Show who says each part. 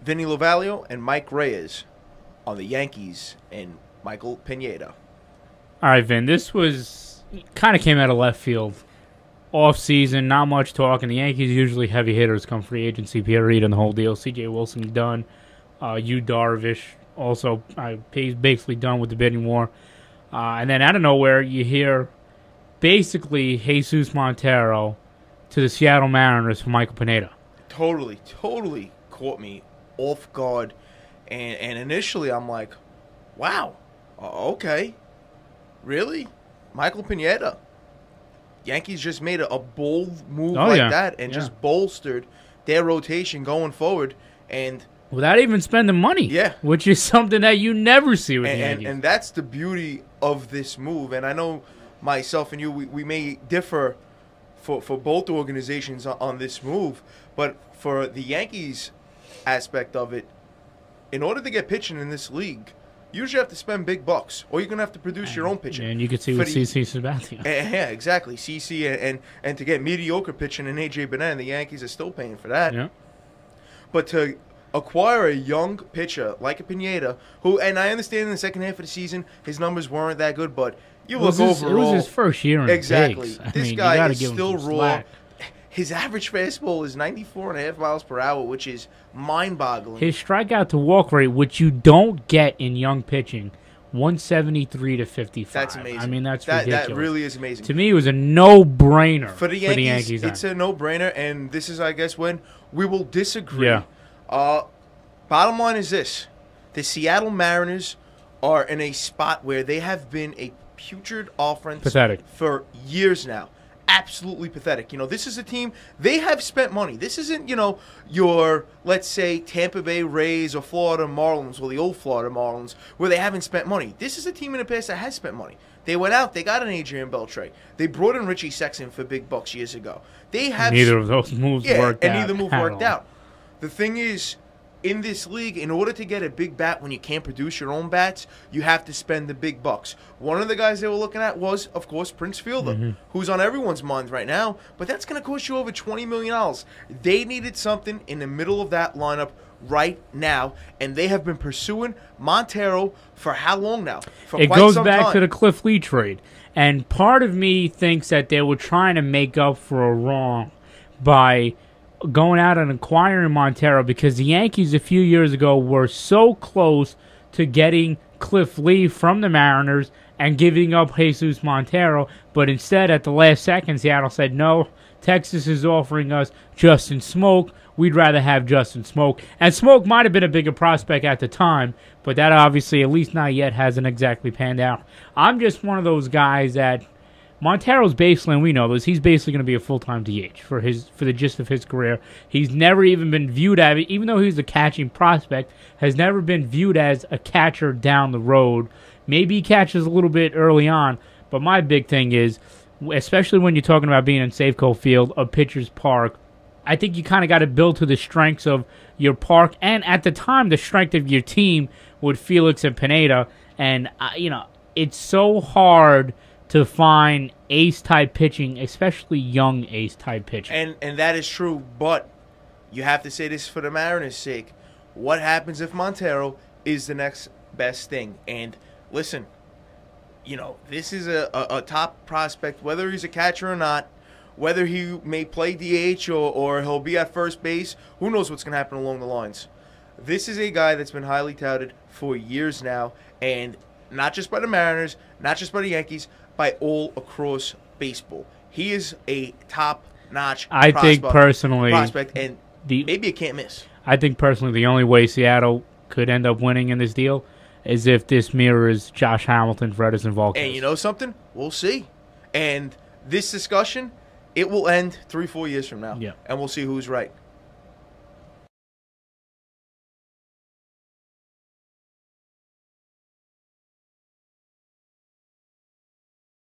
Speaker 1: Vinny Lovaglio and Mike Reyes on the Yankees and Michael Pineda.
Speaker 2: All right, Vin, this was kind of came out of left field. Off season, not much talk, and the Yankees usually heavy hitters come free agency. Pierre Reed and the whole deal. C.J. Wilson's done. Yu Darvish also he's basically done with the bidding war. And then out of nowhere, you hear basically Jesus Montero to the Seattle Mariners for Michael Pineda.
Speaker 1: Totally caught me off guard. And initially I'm like, wow, okay. Really? Michael Pineda? Yankees just made a bold move that and just bolstered their rotation going forward. And
Speaker 2: without even spending money.
Speaker 1: Yeah.
Speaker 2: Which is something that you never see with the Yankees.
Speaker 1: And that's the beauty of this move. And I know myself and you, we may differ for both organizations on this move. But for the Yankees aspect of it, in order to get pitching in this league, you usually have to spend big bucks, or you're going to have to produce your own pitching.
Speaker 2: And you can see with CC Sabathia.
Speaker 1: Yeah, exactly. CC and to get mediocre pitching in A.J. Pineda, the Yankees are still paying for that.
Speaker 2: Yeah.
Speaker 1: But to acquire a young pitcher like a Pineda, who, and I understand in the second half of the season, his numbers weren't that good, but you look overall.
Speaker 2: It was his first year in
Speaker 1: exactly.
Speaker 2: the bigs.
Speaker 1: This guy is still raw. His average fastball is 94.5 miles per hour, which is mind-boggling.
Speaker 2: His strikeout to walk rate, which you don't get in young pitching, 173 to 55.
Speaker 1: That's amazing.
Speaker 2: I mean, that's ridiculous.
Speaker 1: That really is amazing.
Speaker 2: To me, it was a no-brainer
Speaker 1: for the Yankees. It's a no-brainer, and this is, I guess, when we will disagree.
Speaker 2: Yeah.
Speaker 1: Bottom line is this: the Seattle Mariners are in a spot where they have been a putrid offense for years now. Absolutely pathetic. This is a team, they have spent money. This isn't, your, let's say, Tampa Bay Rays or Florida Marlins or the old Florida Marlins where they haven't spent money. This is a team in the past that has spent money. They went out, they got an Adrian Beltre. They brought in Richie Sexton for big bucks years ago. They have
Speaker 2: neither of those moves worked out.
Speaker 1: And neither move worked out. The thing is, in this league, in order to get a big bat when you can't produce your own bats, you have to spend the big bucks. One of the guys they were looking at was, of course, Prince Fielder, who's on everyone's mind right now, but that's going to cost you over $20 million. They needed something in the middle of that lineup right now, and they have been pursuing Montero for how long now?
Speaker 2: It goes back to the Cliff Lee trade, and part of me thinks that they were trying to make up for a wrong by going out and acquiring Montero, because the Yankees a few years ago were so close to getting Cliff Lee from the Mariners and giving up Jesus Montero, but instead at the last second Seattle said, no, Texas is offering us Justin Smoke. We'd rather have Justin Smoke. And Smoke might have been a bigger prospect at the time, but that obviously, at least not yet, hasn't exactly panned out. I'm just one of those guys that Montero's basically, and we know this, he's basically going to be a full-time DH for the gist of his career. He's never even been viewed as, even though he's a catching prospect, has never been viewed as a catcher down the road. Maybe he catches a little bit early on, but my big thing is, especially when you're talking about being in Safeco Field, a pitcher's park, I think you kind of got to build to the strengths of your park, and at the time, the strength of your team with Felix and Pineda, and, it's so hard to find ace-type pitching, especially young ace-type pitching.
Speaker 1: And that is true, but you have to say this for the Mariners' sake. What happens if Montero is the next best thing? And listen, this is a top prospect, whether he's a catcher or not, whether he may play DH or he'll be at first base, who knows what's going to happen along the lines. This is a guy that's been highly touted for years now, and not just by the Mariners, not just by the Yankees, by all across baseball. He is a top-notch prospect, and maybe a can't miss.
Speaker 2: I think personally the only way Seattle could end up winning in this deal is if this mirrors Josh Hamilton for Edison Volquez.
Speaker 1: And you know something? We'll see. And this discussion, it will end 3-4 years from now.
Speaker 2: Yeah.
Speaker 1: And we'll see who's right.